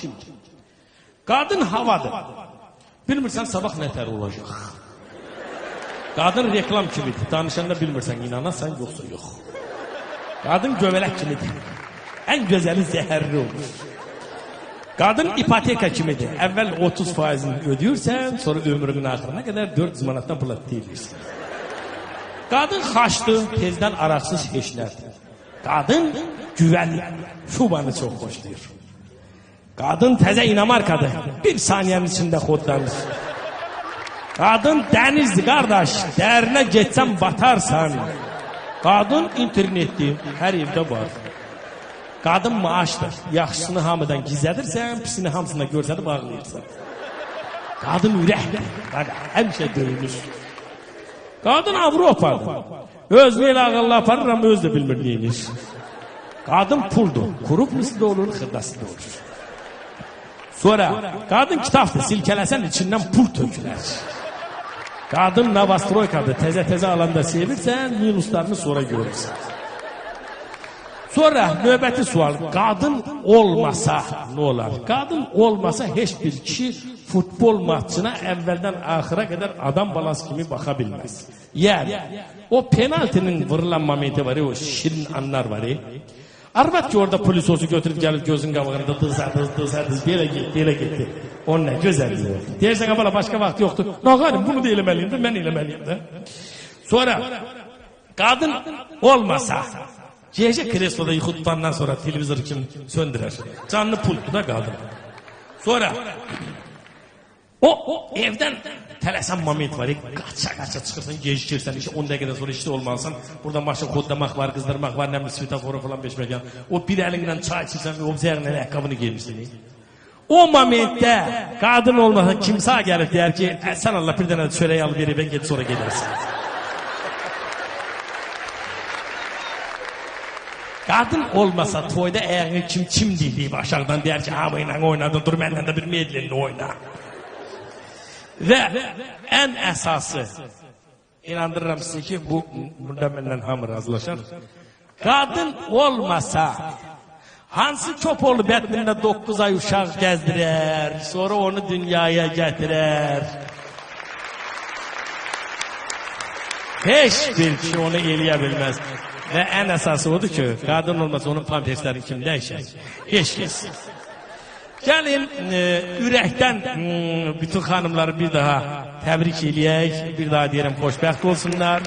kimdir? Qadın havadır. Bilmirsən sabah nətər olacaq. Qadın reklam kimidir. Danışanda bilmirsən inanasan yoxsa yox. Qadın göbələk kimidir. Ən gözəli zəhərli olur. Qadın ipoteka kimidir. Əvvəl 30%'ni ödəyirsən, sonra ömrünün axırına qədər 400 manatdan pul deyirsən. Qadın xaşdır, tezdən araqsız heçlərdir. Qadın güvənli, şubanı çox xoşlayır. Qadın təzə inamarkadır, bir saniyənin içində xodlanır. Qadın dənizdir, qardaş, dərinə getsən batarsan. Qadın internetdir, hər evdə var. Qadın maaşdır, yaxşısını hamıdan gizlədirsən, pisini hamısına görsədib ağlayırsan. Qadın ürəkdir, həmişə döyülür. Qadın Avropadır, özünü elə ağıllı aparır, amma öz də bilmir neymiş. Qadın puldur, qurub misli olur, xırdası da olur. Sonra, qadın kitabdır, silkələsən içindən pul tökülər. Qadın Navastroykadır, təzə alanda sevirsən, minuslarını sonra görürsən. Sonra növbəti sual, qadın olmasa nə olar? Qadın olmasa heç bir kişi futbol maçına əvvəldən axıra qədər adam balası kimi baxa bilməz. Yəni, o penaltinin vurulan momenti var, o şirin anlar var. Arvad ki orada polisosu götürüb gəlib gözün qabağında dız, belə getdi. Onun nə gözəlliyi oldu. Deyərsən qabala başqa vaxt yoxdur. Nağarim bunu da eləməliyim də, mən eləməliyim də. Sonra, qadın olmasa, gece kresloda yuxu tutandan sonra televizor kim söndürər. Canlı pultu da qadın. Sonra, o evdən tələsən moment var, qaça çıxırsan, gecikirsən, 10 dəqiqədən sonra işdə olmalısan, burada maşın kodlamaq var, qızdırmaq var, nəmli svetoforu falan beşməkən, o bir əlindən çay içirsən və o zəyərindən əqqabını giymişsin. O momentdə qadın olmasa kimsə gəlib deyər ki, sən Allah bir dənə çörək al verib, get sonra gelərsin. Qadın olmasa toyda əyərini kim deyib aşağıdan deyər ki, hamı ilə oynadın, dur məndən də bir medlenini oyna. Və ən əsası, inandırıram sizə ki, burada məndən hamı razılaşar. Qadın olmasa, hansı Köpoğlu bətnində 9 ay uşaq gəzdirər, sonra onu dünyaya gətirər. Heç bir kişi onu eləyə bilməz. Və ən əsası odur ki, qadın olmasa onun pampersləri kim dəyişək? Heç kəs. Gəlin, ürəkdən bütün xanımları bir daha təbrik eləyək, bir daha deyirəm, xoşbəxt olsunlar.